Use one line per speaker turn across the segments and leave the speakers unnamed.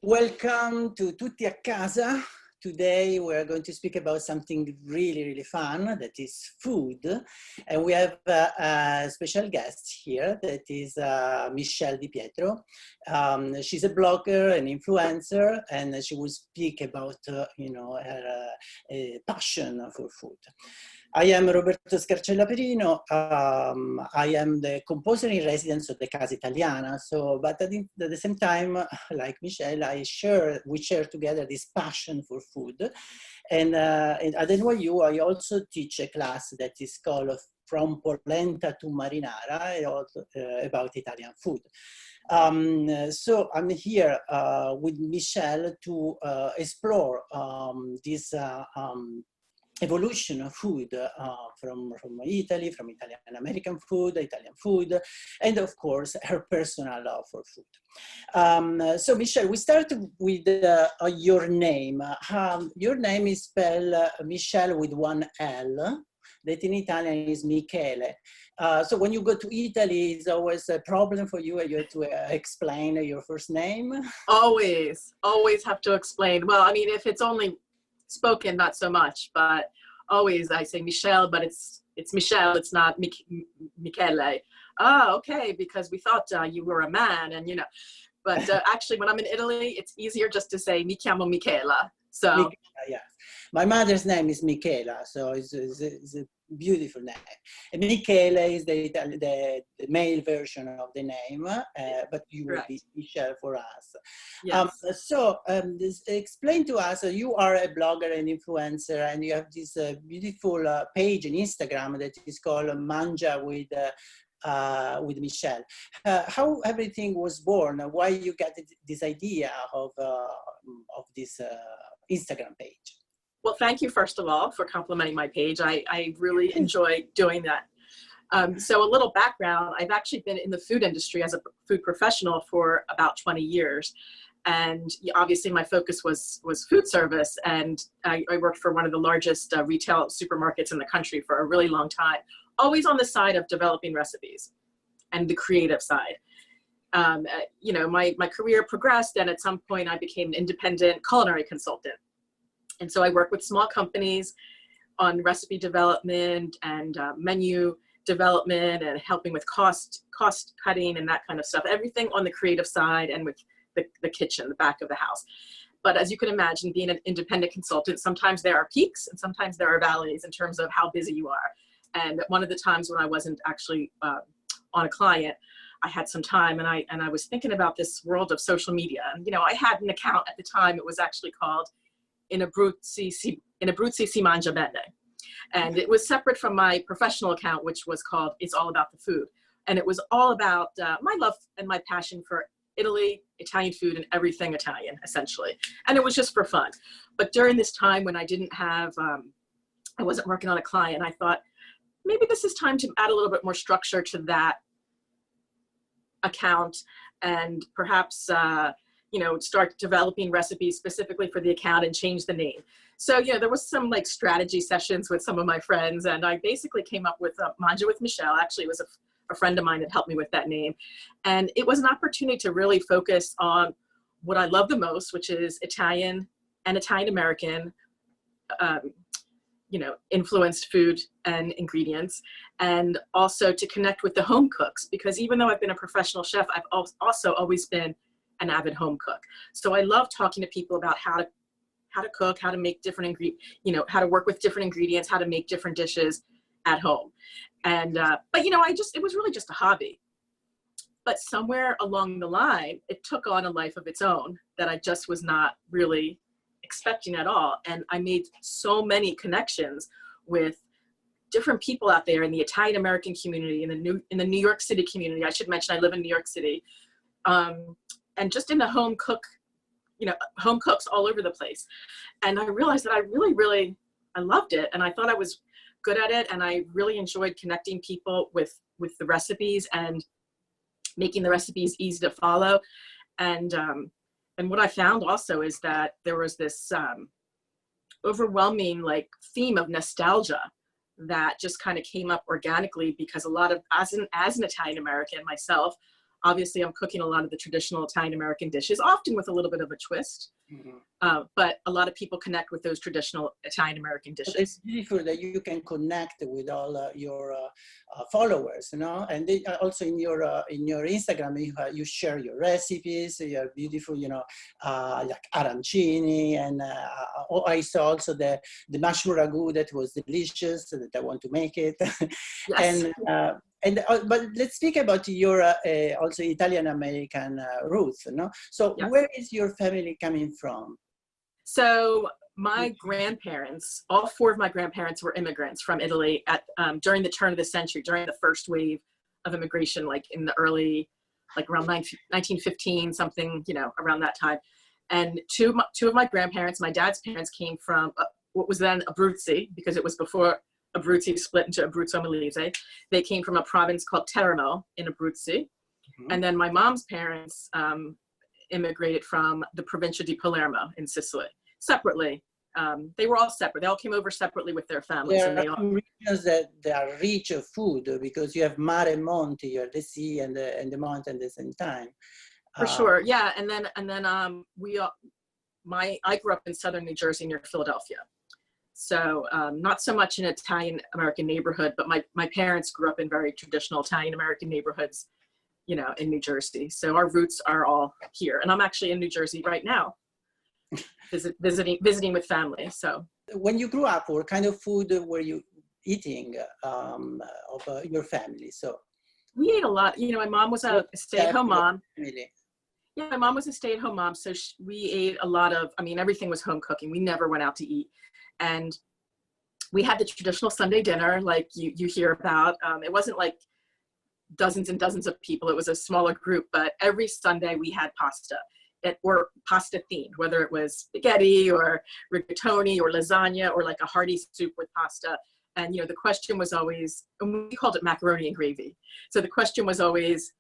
Welcome to Tutti a Casa. Today we're going to speak about something really fun, that is food. And we have a special guest here, that is Michele Di Pietro. She's a blogger, an influencer, and she will speak about her passion for food. I am Roberto Scarcella Perino. I am the composer in residence of the Casa Italiana. So, but at the same time, like Michele, we share together this passion for food. And at NYU, I also teach a class that is called From Polenta to Marinara, about Italian food. So I'm here with Michele to explore this evolution of food from Italy, from Italian-American food, Italian food, and of course, her personal love for food. So Michele, we start with your name. Your name is spelled Michele with one L, that in Italian is Michele. So when you go to Italy, it's always a problem for you. You have to explain your first name.
Always have to explain. Well, I mean, if it's only spoken, not so much, but always I say Michele, but it's Michele, it's not Michele. Oh, okay, because we thought you were a man, and but actually when I'm in Italy, it's easier just to say mi chiamo Michela. So
Michela, yes. My mother's name is Michela, so it's a beautiful name. And Michele is the male version of the name, but you will be Michele for us.
Yes.
Explain to us, you are a blogger and influencer, and you have this beautiful page on Instagram that is called Mangia with Michele. How everything was born? Why you got this idea of this Instagram page?
Well, thank you, first of all, for complimenting my page. I really enjoy doing that. So a little background, I've actually been in the food industry as a food professional for about 20 years. And obviously my focus was food service. And I worked for one of the largest retail supermarkets in the country for a really long time, always on the side of developing recipes and the creative side. My career progressed, and at some point I became an independent culinary consultant. And so I work with small companies on recipe development and menu development and helping with cost cutting and that kind of stuff. Everything on the creative side and with the kitchen, the back of the house. But as you can imagine, being an independent consultant, sometimes there are peaks and sometimes there are valleys in terms of how busy you are. And one of the times when I wasn't actually on a client, I had some time, and I was thinking about this world of social media. And I had an account at the time. It was actually called In a Brutti si mangia bene. And it was separate from my professional account, which was called It's All About the Food. And it was all about my love and my passion for Italy, Italian food, and everything Italian, essentially. And it was just for fun. But during this time when I didn't have, I wasn't working on a client, I thought, maybe this is time to add a little bit more structure to that account, and perhaps start developing recipes specifically for the account and change the name. So, there was some strategy sessions with some of my friends, and I basically came up with Mangia with Michele. Actually, it was a friend of mine that helped me with that name. And it was an opportunity to really focus on what I love the most, which is Italian and Italian-American, influenced food and ingredients, and also to connect with the home cooks, because even though I've been a professional chef, I've also always been an avid home cook. So I love talking to people about how to cook, how to make different how to work with different ingredients, how to make different dishes at home. And but it was really just a hobby. But somewhere along the line, it took on a life of its own that I just was not really expecting at all. And I made so many connections with different people out there in the Italian American community, in the New York City community. I should mention I live in New York City. And just in the home cooks all over the place. And I realized that I really loved it. And I thought I was good at it. And I really enjoyed connecting people with the recipes and making the recipes easy to follow. And what I found also is that there was this overwhelming theme of nostalgia that just kind of came up organically, because a lot of, as an Italian American myself, Obviously, I'm cooking a lot of the traditional Italian-American dishes, often with a little bit of a twist. But a lot of people connect with those traditional Italian-American dishes.
It's beautiful that you can connect with all your followers, you know, and they, also in your Instagram, you share your recipes. You have beautiful, you know, like arancini, and I saw also the mushroom ragu that was delicious. That I want to make it.
Yes.
But let's speak about your also Italian-American roots, no? So
Yes.
Where is your family coming from?
So my grandparents, all four of my grandparents were immigrants from Italy at during the turn of the century, during the first wave of immigration, like in the early, like around 1915, something, you know, around that time. And two of my grandparents, my dad's parents, came from what was then Abruzzi, because it was before Abruzzi split into Abruzzo Molise. They came from a province called Teramo in Abruzzi. And then my mom's parents immigrated from the Provincia di Palermo in Sicily, separately. They were all separate. They all came over separately with their families.
There
and they
are
all
regions that they are rich of food because you have mare and monte, you have the sea and the mountain at the same time.
For sure, yeah. And then I grew up in southern New Jersey near Philadelphia. So not so much an Italian-American neighborhood, but my parents grew up in very traditional Italian-American neighborhoods, you know, in New Jersey. So our roots are all here. And I'm actually in New Jersey right now, visiting with family. So
when you grew up, what kind of food were you eating of your family? So
we ate a lot. You know, my mom was a stay-at-home mom.
Family.
Yeah, my mom was a stay-at-home mom. So we ate a lot of, I mean, everything was home cooking. We never went out to eat. And we had the traditional Sunday dinner, like you hear about. It wasn't like dozens and dozens of people. It was a smaller group, but every Sunday we had pasta, or pasta themed, whether it was spaghetti or rigatoni or lasagna or like a hearty soup with pasta. And, you know, the question was always, and we called it macaroni and gravy. So the question was always,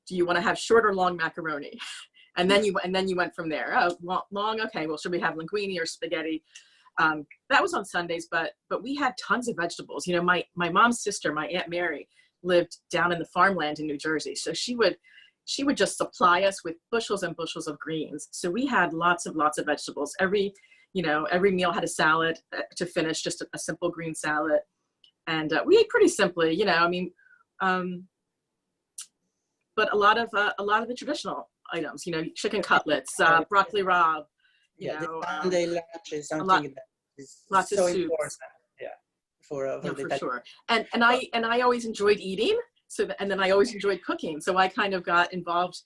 do you want to have short or long macaroni? And then you went from there. Oh, long. Okay. Well, should we have linguine or spaghetti? That was on Sundays, but we had tons of vegetables. You know, my mom's sister, my Aunt Mary, lived down in the farmland in New Jersey. So she would just supply us with bushels and bushels of greens. So we had lots of vegetables. Every meal had a salad to finish, just a simple green salad. And we ate pretty simply, you know, I mean, but a lot of the traditional items, you know, chicken cutlets, broccoli rabe,
the Sunday lunch is something that is
lots
so
of soups.
important. Yeah, for
sure. And I always enjoyed eating. And then I always enjoyed cooking. So I kind of got involved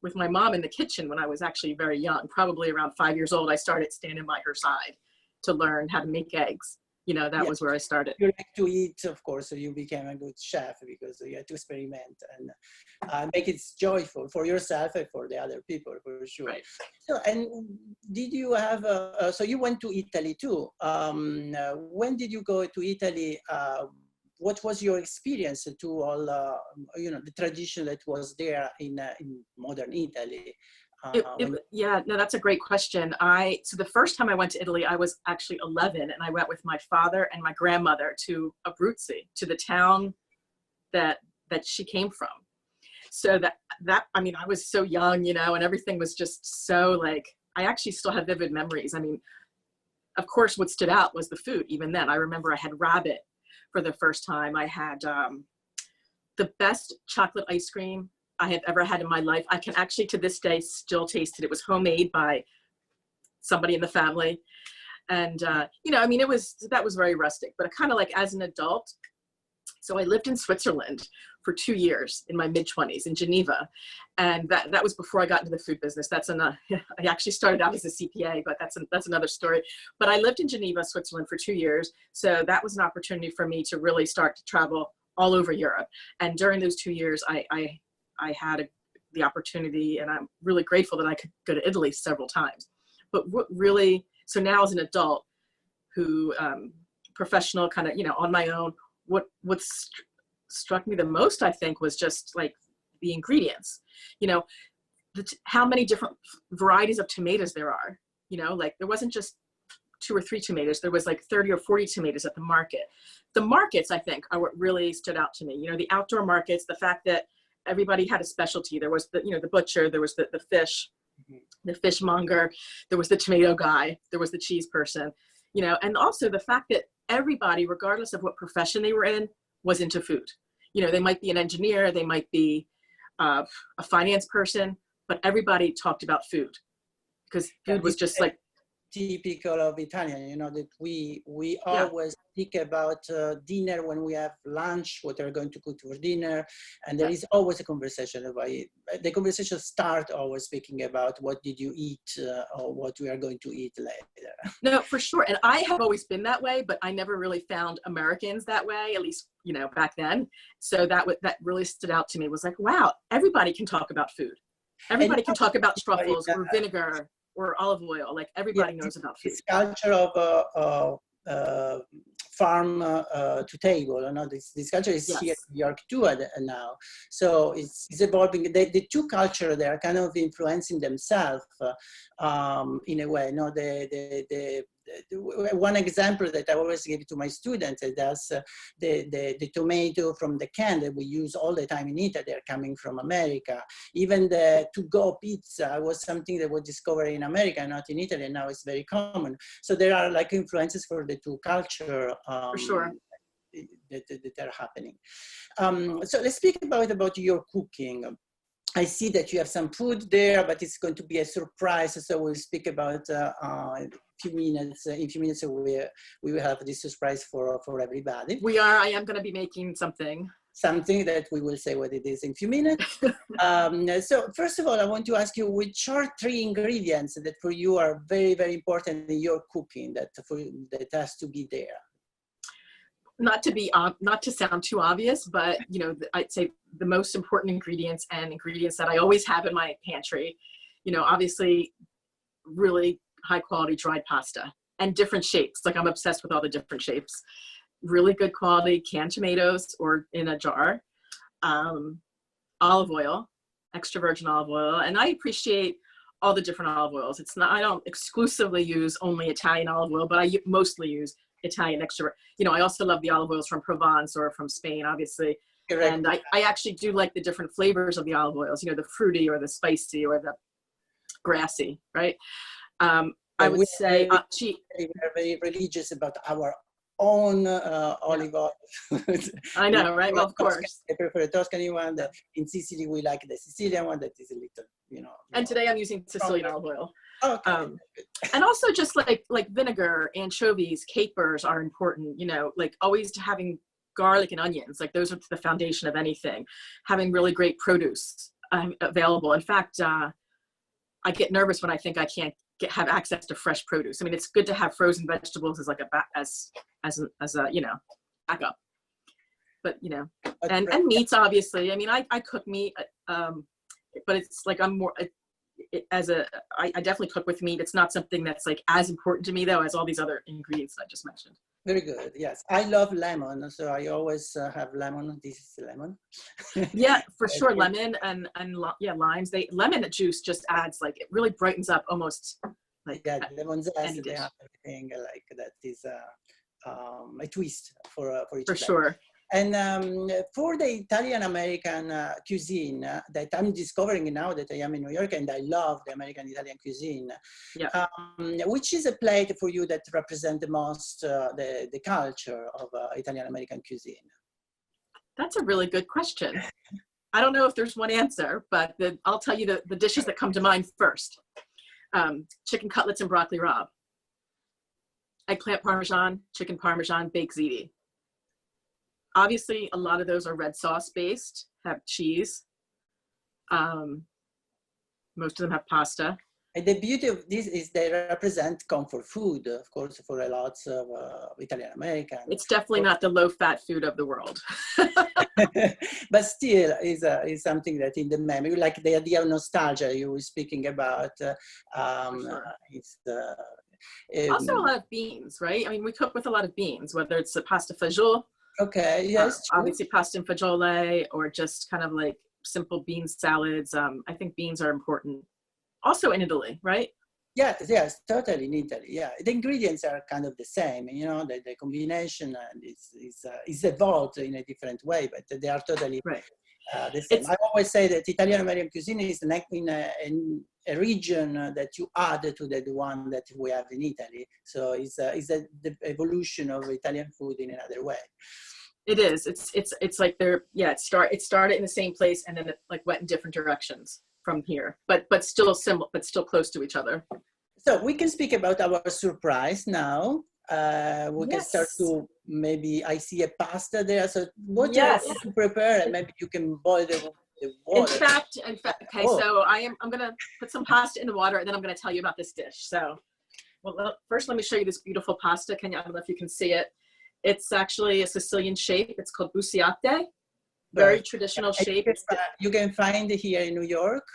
with my mom in the kitchen when I was actually very young, probably around 5 years old. I started standing by her side to learn how to make eggs. You know, that was where I started.
You like to eat, of course, so you became a good chef because you had to experiment and make it joyful for yourself and for the other people, for sure.
Right.
So, and did you have, so you went to Italy too. When did you go to Italy? What was your experience to all, the tradition that was there in modern Italy?
Yeah, no, that's a great question. So the first time I went to Italy, I was actually 11, and I went with my father and my grandmother to Abruzzi, to the town that she came from. So that I mean, I was so young, you know, and everything was just so like, I actually still have vivid memories. I mean, of course, what stood out was the food. Even then, I remember I had rabbit for the first time. I had the best chocolate ice cream I have ever had in my life. I can actually to this day still taste it. It was homemade by somebody in the family. And, you know, I mean, that was very rustic, but kind of like as an adult. So I lived in Switzerland for 2 years in my mid-20s in Geneva. And that was before I got into the food business. I actually started out as a CPA, but that's another story. But I lived in Geneva, Switzerland for 2 years. So that was an opportunity for me to really start to travel all over Europe. And during those 2 years, I had the opportunity, and I'm really grateful that I could go to Italy several times. But what really, so now as an adult who, professional kind of, you know, on my own, what struck me the most, I think, was just like the ingredients, you know, how many different varieties of tomatoes there are, you know, like there wasn't just 2 or 3 tomatoes, there was like 30 or 40 tomatoes at the market. The markets, I think, are what really stood out to me, you know, the outdoor markets, the fact that everybody had a specialty. There was the butcher, there was the fish, the fishmonger, there was the tomato guy, there was the cheese person, and also the fact that everybody, regardless of what profession they were in, was into food. They might be an engineer, they might be a finance person, but everybody talked about food because food was just like
typical of Italian, that we always speak about dinner when we have lunch, what we're going to cook for dinner, and there is always a conversation about it. The conversation starts always speaking about what did you eat or what we are going to eat later.
No, for sure. And I have always been that way, but I never really found Americans that way, at least, back then. So that really stood out to me, was like, wow, everybody can talk about food. Everybody can talk about truffles or vinegar or olive oil. Like everybody knows about food.
This culture of farm to table, this culture is here in New York too now. So it's evolving. The two cultures, they are kind of influencing themselves in a way. One example that I always give to my students is that's the tomato from the can that we use all the time in Italy. They're coming from America. Even the to-go pizza was something that was discovered in America, not in Italy, and now it's very common. So there are like influences for the two culture.
For sure.
That are happening. So let's speak about your cooking. I see that you have some food there, but it's going to be a surprise. So we'll speak about in a few minutes. We will have this surprise for everybody.
I am going to be making something
that we will say what it is in a few minutes. So first of all, I want to ask you, which are 3 ingredients that for you are very, very important in your cooking that has to be there?
Not to sound too obvious, but I'd say the most important ingredients and ingredients that I always have in my pantry, obviously really high quality dried pasta and different shapes. Like I'm obsessed with all the different shapes. Really good quality canned tomatoes or in a jar, olive oil, extra virgin olive oil, and I appreciate all the different olive oils. I don't exclusively use only Italian olive oil, but I mostly use Italian extra. I also love the olive oils from Provence or from Spain, obviously. Correct. And I actually do like the different flavors of the olive oils, the fruity or the spicy or the grassy, right? I would say
we're very religious about our own olive oil.
I know, right? Well, of course.
I prefer the Tuscany one. In Sicily, we like the Sicilian one that is a little,
And today I'm using Sicilian olive oil.
Okay.
And also just like vinegar, anchovies, capers are important, like always having garlic and onions, like those are the foundation of anything. Having really great produce available. In fact, I get nervous when I think I can't have access to fresh produce. I mean, it's good to have frozen vegetables as like a backup. But and meats, obviously. I mean, I cook meat, but it's like I'm more. I definitely cook with meat. It's not something that's like as important to me though as all these other ingredients that I just mentioned.
Very good. Yes, I love lemon, so I always have lemon. This is lemon.
Yeah, for sure. Lemon and limes. Lemon juice just adds, like, it really brightens up almost like
lemon zest. They have everything like that is a twist for each.
For sure.
And for the Italian-American cuisine that I'm discovering now that I am in New York, and I love the American-Italian cuisine, which is a plate for you that represents the most the culture of Italian-American cuisine?
That's a really good question. I don't know if there's one answer, but I'll tell you the dishes that come to mind first. Chicken cutlets and broccoli rabe. Eggplant parmesan, chicken parmesan, baked ziti. Obviously, a lot of those are red sauce based, have cheese. Most of them have pasta.
And the beauty of this is they represent comfort food, of course, for a lot of Italian Americans.
It's definitely not the low-fat food of the world.
But still is something that in the memory, like the idea of nostalgia you were speaking about.
Sure. Also a lot of beans, right? I mean, we cook with a lot of beans, whether it's a pasta fagioli.
Okay, yes.
Obviously pasta and fagioli, or just kind of like simple bean salads. I think beans are important. Also in Italy, right?
Yes, totally in Italy. Yeah, the ingredients are kind of the same. You know, the combination is evolved in a different way, but they are totally
right.
The same. I always say that Italian-American cuisine is in a region that you add to the one that we have in Italy. So it's the evolution of Italian food in another way.
It is. It's like they're, yeah, it started in the same place and then it like went in different directions from here, but still similar, but still close to each other.
So we can speak about our surprise now. We can start to, maybe I see a pasta there. So what do you want to prepare? And maybe you can boil the water.
In fact, okay, so I'm going to put some pasta in the water and then I'm going to tell you about this dish. So, well, first let me show you this beautiful pasta. I don't know if you can see it. It's actually a Sicilian shape. It's called Bruschetta. Very traditional shape.
You can find it here in New York.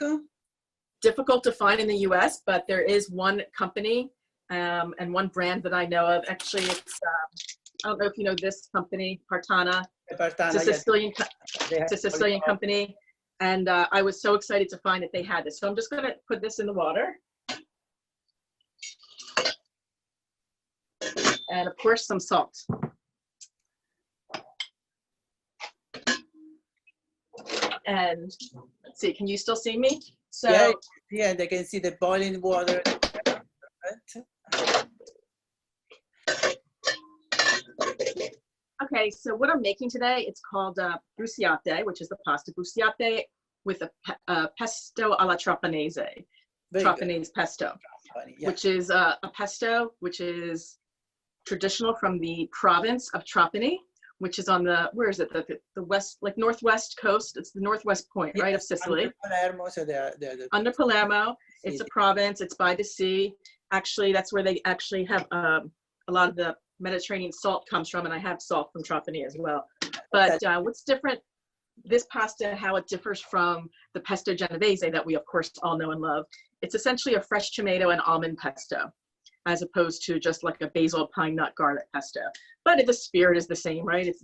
Difficult to find in the US, but there is one company and one brand that I know of. Actually, it's, I don't know if you know this company, Partana. It's a Sicilian, it's a Sicilian company. And I was so excited to find that they had this. So I'm just going to put this in the water. And of course, some salt. And let's see, can you still see me? So
yeah, they can see the boiling water.
Okay, so what I'm making today, it's called bruschetta, which is the pasta bruschetta with a pesto alla trapanese. Trapanese pesto, which is a pesto which is traditional from the province of Trapani, which is on the, where is it? The west, like northwest coast. It's the northwest point, right, of Sicily.
Under Palermo, so
under Palermo. It's a province. It's by the sea. Actually, that's where they actually have a lot of the Mediterranean salt comes from, and I have salt from Trapani as well. But what's different, this pasta, how it differs from the pesto genovese that we, of course, all know and love. It's essentially a fresh tomato and almond pesto, as opposed to just like a basil, pine nut, garlic pesto. But the spirit is the same, right?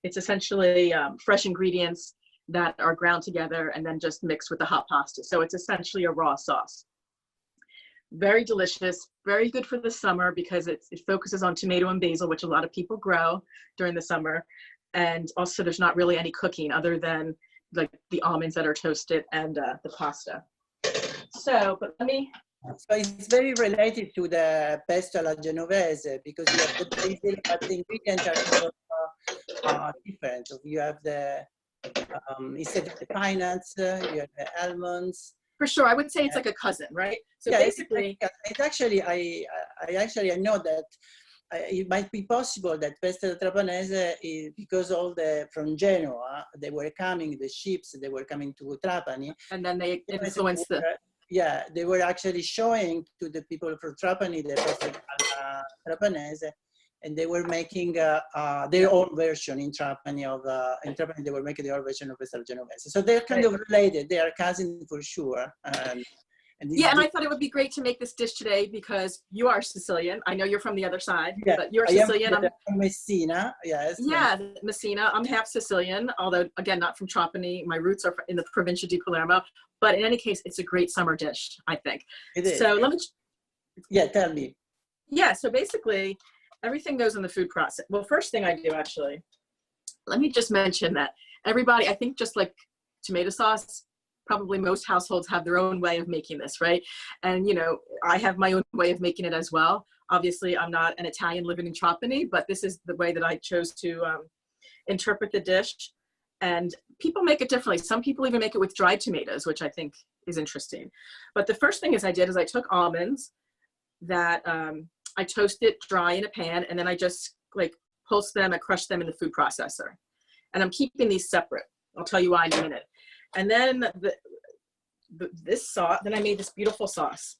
It's essentially fresh ingredients that are ground together and then just mixed with the hot pasta. So it's essentially a raw sauce. Very delicious, very good for the summer because it focuses on tomato and basil, which a lot of people grow during the summer. And also there's not really any cooking other than like the almonds that are toasted and the pasta. So, but let me...
So it's very related to the pesto alla genovese because you have the basil, but the ingredients are different. So you have the, instead of the pine nuts, you have the almonds.
For sure, I would say it's like a cousin, right? So
yeah,
basically,
it's actually, I know that it might be possible that pesto trapanese is because from Genoa, they were coming, the ships, they were coming to Trapani.
And then they influenced
yeah, they were actually showing to the people from Trapani the pesto trapanese, and they were making their own version in Trapani in Trapani they were making their own version of pesto genovese. So they're kind of related. They are cousins for sure. And
I thought it would be great to make this dish today because you are Sicilian. I know you're from the other side,
yeah,
but you're Sicilian.
I'm from Messina, yes.
Yeah, Messina. I'm half Sicilian, although again, not from Trapani. My roots are in the Provincia di Palermo. But in any case, it's a great summer dish, I think.
It is.
So let me...
Yeah, tell me.
Yeah, so basically, everything goes in the food process. Well, first thing I do, actually, let me just mention that everybody, I think just like tomato sauce, probably most households have their own way of making this, right? And, you know, I have my own way of making it as well. Obviously, I'm not an Italian living in Trapani, but this is the way that I chose to interpret the dish. And people make it differently. Some people even make it with dried tomatoes, which I think is interesting. But the first thing I took almonds that I toasted dry in a pan, and then I just like pulse them and crush them in the food processor. And I'm keeping these separate. I'll tell you why in a minute. And then this sauce, then I made this beautiful sauce.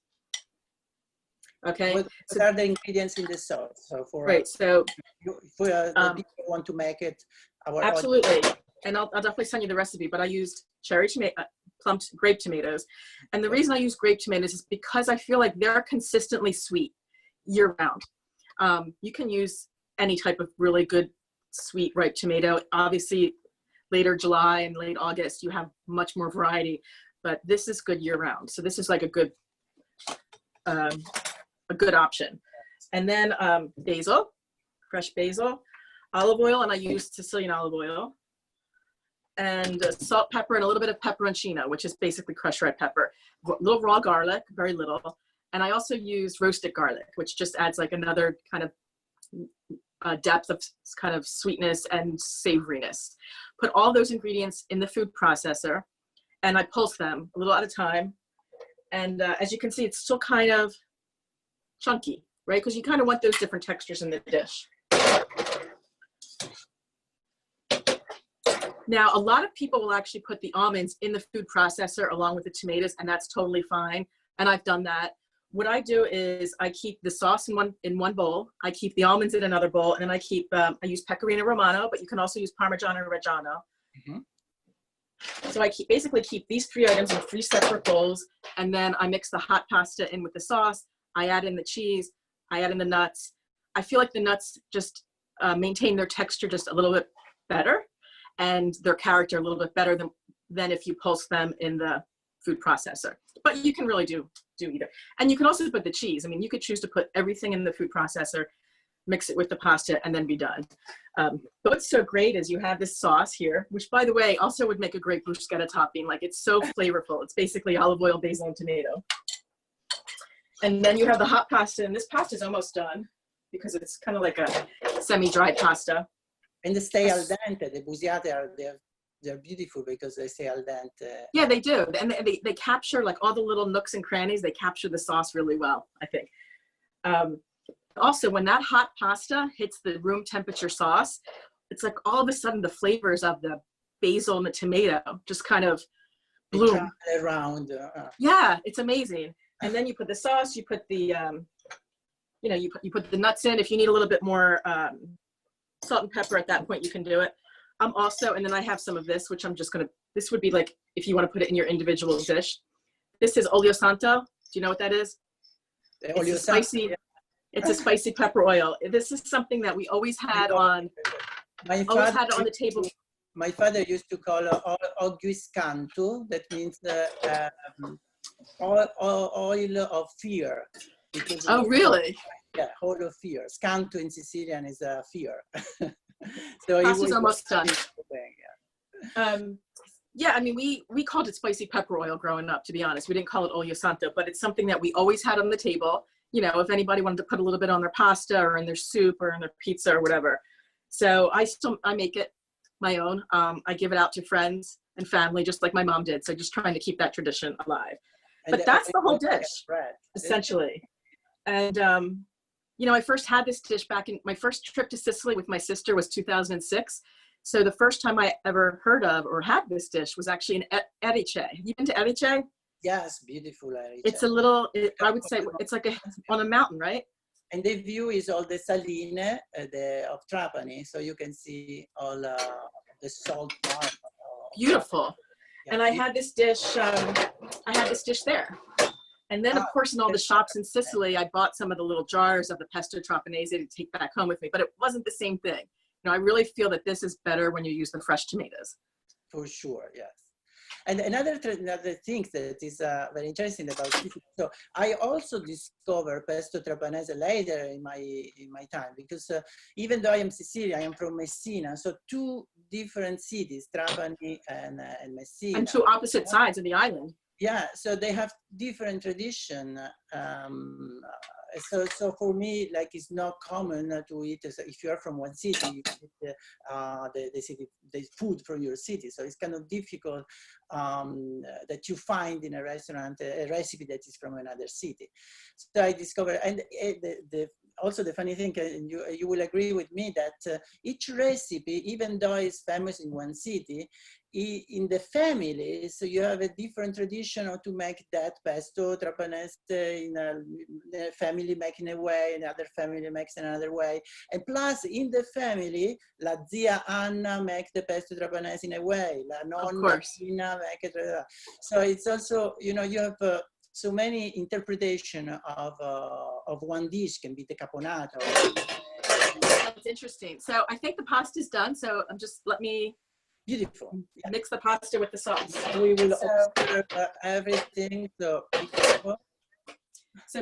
Okay.
What are the ingredients in this sauce? So for
right. So
for the people who want to make it,
absolutely. And I'll definitely send you the recipe. But I used cherry tomato, plumped grape tomatoes, and the reason I use grape tomatoes is because I feel like they're consistently sweet year round. You can use any type of really good sweet ripe tomato. Obviously, later July and late August, you have much more variety, but this is good year round. So this is like a good option. And then basil, fresh basil, olive oil, and I use Sicilian olive oil. and salt, pepper, and a little bit of pepperoncino, which is basically crushed red pepper. A little raw garlic, very little. And I also used roasted garlic, which just adds like another kind of depth of kind of sweetness and savoriness. Put all those ingredients in the food processor, and I pulse them a little at a time. And as you can see, it's still kind of chunky, right? Because you kind of want those different textures in the dish. Now, a lot of people will actually put the almonds in the food processor along with the tomatoes, and that's totally fine. And I've done that. What I do is I keep the sauce in one bowl. I keep the almonds in another bowl, and then I use pecorino romano, but you can also use Parmigiano Reggiano. Mm-hmm. So I basically keep these 3 items in 3 separate bowls, and then I mix the hot pasta in with the sauce. I add in the cheese. I add in the nuts. I feel like the nuts just maintain their texture just a little bit better, and their character a little bit better than if you pulse them in the food processor. But you can really do either. And you can also put the cheese. I mean, you could choose to put everything in the food processor, mix it with the pasta, and then be done. But what's so great is you have this sauce here, which, by the way, also would make a great bruschetta topping. Like, it's so flavorful. It's basically olive oil, basil, and tomato. And then you have the hot pasta, and this pasta is almost done because it's kind of like a semi-dried pasta.
And they stay al dente. The busiate they're beautiful because they stay al dente.
Yeah, they do. And they capture like all the little nooks and crannies. They capture the sauce really well, I think. Also, when that hot pasta hits the room temperature sauce, it's like all of a sudden the flavors of the basil and the tomato just kind of bloom
around.
Yeah, it's amazing. And then you put the sauce, you put the, you put the nuts in. If you need a little bit more salt and pepper at that point, you can do it. And then I have some of this, which I'm just this would be like, if you want to put it in your individual dish. This is olio santo. Do you know what that is? It's a spicy pepper oil. This is something that we always had on the table.
My father used to call olio santo. That means oil of fear.
Oh, really?
Yeah, oil of fear. Scanto in Sicilian is fear.
So pasta's almost done. Yeah, I mean, we called it spicy pepper oil growing up, to be honest. We didn't call it olio santo, but it's something that we always had on the table. You know, if anybody wanted to put a little bit on their pasta or in their soup or in their pizza or whatever. So I make it my own. I give it out to friends and family, just like my mom did. So just trying to keep that tradition alive. But that's the whole dish, essentially. And I first had this dish back in my first trip to Sicily with my sister was 2006. So the first time I ever heard of or had this dish was actually in Erice. Have you been to Erice?
Yes, beautiful Erice.
It's I would say it's like on a mountain, right?
And the view is all the saline of Trapani, so you can see all the salt part.
Beautiful. Yeah, and I had this dish there. And then, of course, in all the shops in Sicily, I bought some of the little jars of the pesto trapanese to take back home with me, but it wasn't the same thing. I really feel that this is better when you use the fresh tomatoes.
For sure, yes. And another thing that is very interesting about this, so I also discovered pesto trapanese later in my time, because even though I am Sicilian, I am from Messina, so 2 different cities, Trapani and Messina.
And 2 opposite sides of the island.
Yeah, so they have different tradition. So for me, like, it's not common to eat. If you are from one city, you eat the food from your city. So it's kind of difficult that you find in a restaurant a recipe that is from another city. So I discovered, and also the funny thing, and you will agree with me, that each recipe, even though it's famous in one city, in the family, so you have a different tradition of to make that pesto trapanese in a family making a way, another family makes another way, and plus in the family, la zia Anna make the pesto trapanese in a way, la nonna Tina make it. So it's also, you have so many interpretation of one dish. Can be the caponata.
That's interesting. So I think the pasta's done. So let me.
Beautiful. Yeah.
Mix the pasta with the sauce.
We will observe everything.
So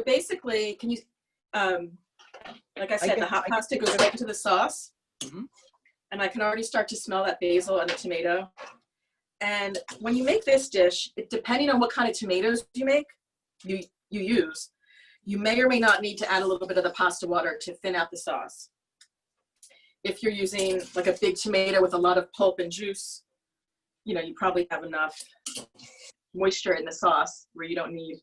basically, can you, like I said, the hot pasta goes right into the sauce. Mm-hmm. And I can already start to smell that basil and the tomato. And when you make this dish, depending on what kind of tomatoes you use, you may or may not need to add a little bit of the pasta water to thin out the sauce. If you're using like a big tomato with a lot of pulp and juice, you know, you probably have enough moisture in the sauce where you don't need.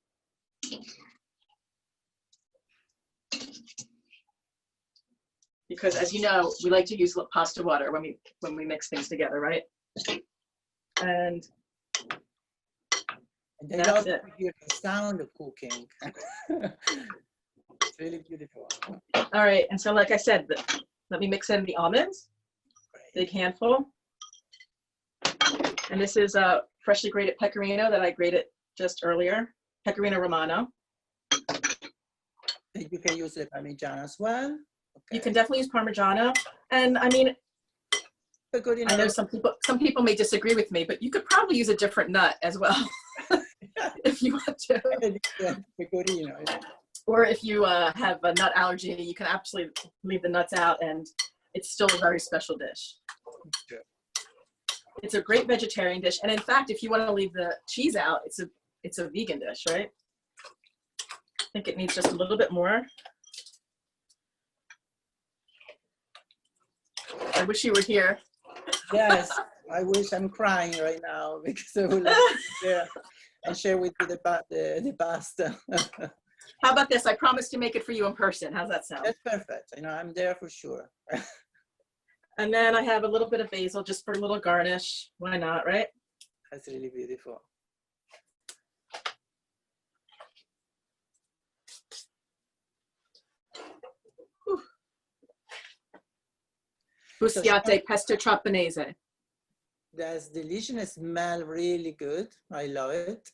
Because as you know, we like to use pasta water when we mix things together, right? And
they also hear the sound of cooking. It's really beautiful.
All right, and so like I said, let me mix in the almonds, big handful. And this is a freshly grated pecorino that I grated just earlier, pecorino romano.
You can use the Parmigiano as well. Okay.
You can definitely use Parmigiano, and I mean, I know some people may disagree with me, but you could probably use a different nut as well if you want to. Or if you have a nut allergy, you can absolutely leave the nuts out, and it's still a very special dish. Yeah. It's a great vegetarian dish, and in fact, if you want to leave the cheese out, it's a vegan dish, right? I think it needs just a little bit more. I wish you were here.
Yes, I wish. I'm crying right now because I would like to be there and share with you the pasta.
How about this? I promise to make it for you in person. How's that sound?
That's perfect. You know, I'm there for sure.
And then I have a little bit of basil just for a little garnish. Why not, right?
That's really beautiful.
Bruschetta pesto trapanese.
That's delicious. It smells really good. I love it.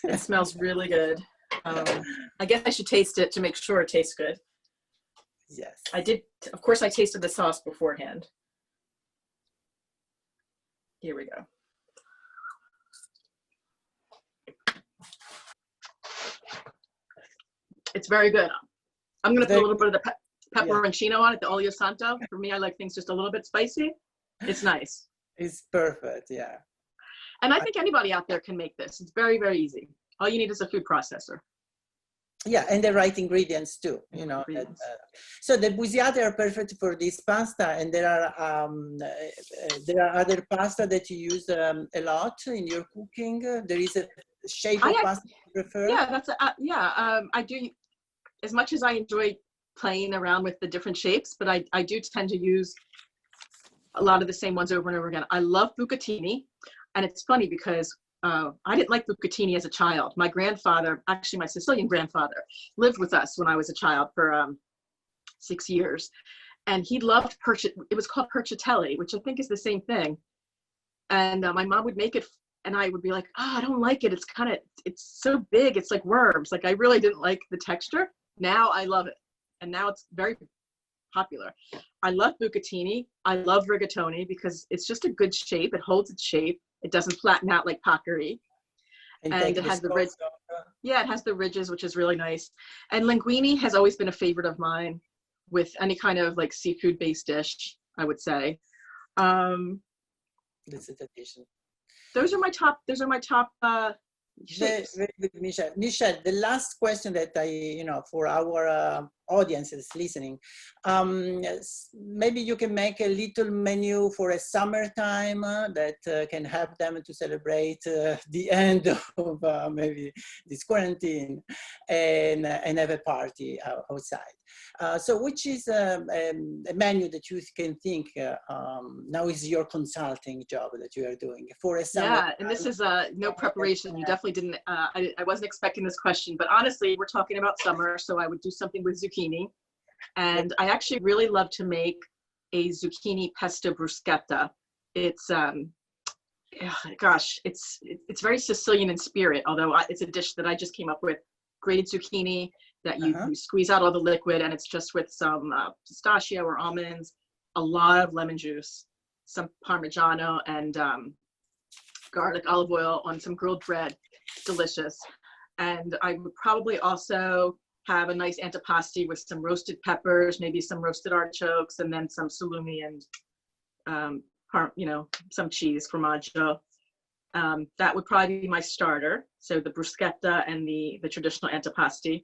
It smells really good. I guess I should taste it to make sure it tastes good.
Yes.
I did. Of course, I tasted the sauce beforehand. Here we go. It's very good. I'm going to put a little bit of the pepperoncino on it, the olio santo. For me, I like things just a little bit spicy. It's nice.
It's perfect, yeah.
And I think anybody out there can make this. It's very, very easy. All you need is a food processor.
Yeah, and the right ingredients too, you know. So the busiate are perfect for this pasta, and there are other pasta that you use a lot in your cooking. There is a shape of pasta you prefer?
Yeah, I do. As much as I enjoy playing around with the different shapes, but I do tend to use a lot of the same ones over and over again. I love bucatini, and it's funny because I didn't like bucatini as a child. My grandfather, actually my Sicilian grandfather, lived with us when I was a child for 6 years. And he loved it was called percitelli, which I think is the same thing. And my mom would make it, and I would be like, oh, I don't like it. It's so big. It's like worms. Like I really didn't like the texture. Now I love it. And now it's very popular. I love bucatini. I love rigatoni because it's just a good shape. It holds its shape. It doesn't flatten out like paccheri. And it has the ridge. Yeah, it has the ridges, which is really nice. And linguine has always been a favorite of mine with any kind of like seafood based dish, I would say.
This is addition.
Those are my top shapes.
Very good, Michele. Michele, the last question that for our audiences listening, maybe you can make a little menu for a summertime that can help them to celebrate the end of maybe this quarantine and have a party outside. So which is a menu that you can think now is your consulting job that you are doing for a summer?
Yeah, and this is no preparation. You definitely didn't, I wasn't expecting this question, but honestly, we're talking about summer, so I would do something with zucchini. And I actually really love to make a zucchini pesto bruschetta. It's, it's very Sicilian in spirit, although it's a dish that I just came up with. Grated zucchini that you squeeze out all the liquid, and it's just with some pistachio or almonds, a lot of lemon juice, some Parmigiano, and garlic, olive oil on some grilled bread. Delicious. And I would probably also have a nice antipasti with some roasted peppers, maybe some roasted artichokes, and then some salumi and some cheese, formaggio. That would probably be my starter. So the bruschetta and the traditional antipasti.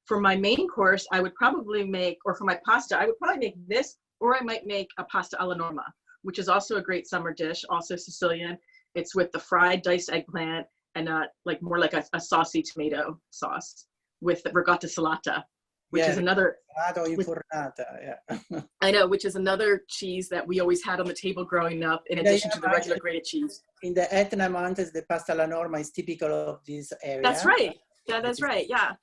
For my main course, I would probably make, or for my pasta, I would probably make this, or I might make a pasta alla Norma, which is also a great summer dish, also Sicilian. It's with the fried diced eggplant and like more like a saucy tomato sauce with ricotta salata, which is another. I know, which is another cheese that we always had on the table growing up, in addition to the regular grated cheese.
In the Etna Mountains, the pasta alla Norma is typical of this area.
That's right. Yeah, that's right. Yeah.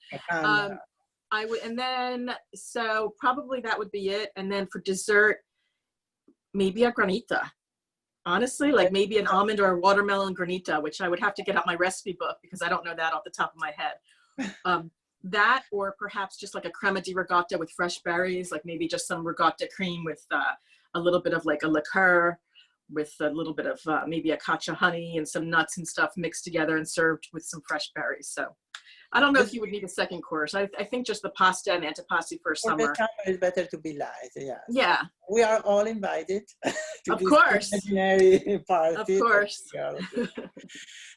I would, and then so probably that would be it. And then for dessert, maybe a granita. Honestly, like maybe an almond or a watermelon granita, which I would have to get out my recipe book because I don't know that off the top of my head. That, or perhaps just like a crema di ricotta with fresh berries, like maybe just some ricotta cream with a little bit of like a liqueur, with a little bit of maybe a cacia honey and some nuts and stuff mixed together and served with some fresh berries. So I don't know if you would need a second course. I think just the pasta and antipasti for summer.
It's better to be light, yeah.
Yeah.
We are all invited to
of
this
course.
imaginary party.
Of course.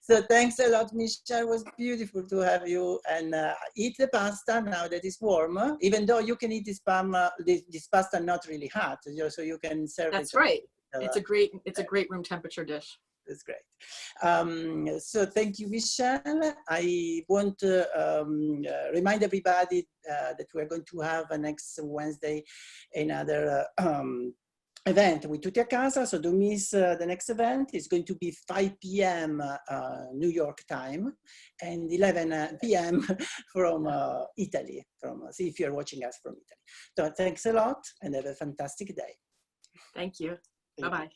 So thanks a lot, Michele. It was beautiful to have you, and eat the pasta now that it's warm, even though you can eat this pasta not really hot, so you can serve it.
That's right. It's a great room temperature dish.
That's great. So thank you, Michele. I want to remind everybody that we're going to have next Wednesday another event with Tutti a Casa. So don't miss the next event. It's going to be 5 p.m. New York time and 11 p.m. from Italy. See if you're watching us from Italy. So thanks a lot and have a fantastic day.
Thank you. Bye-bye.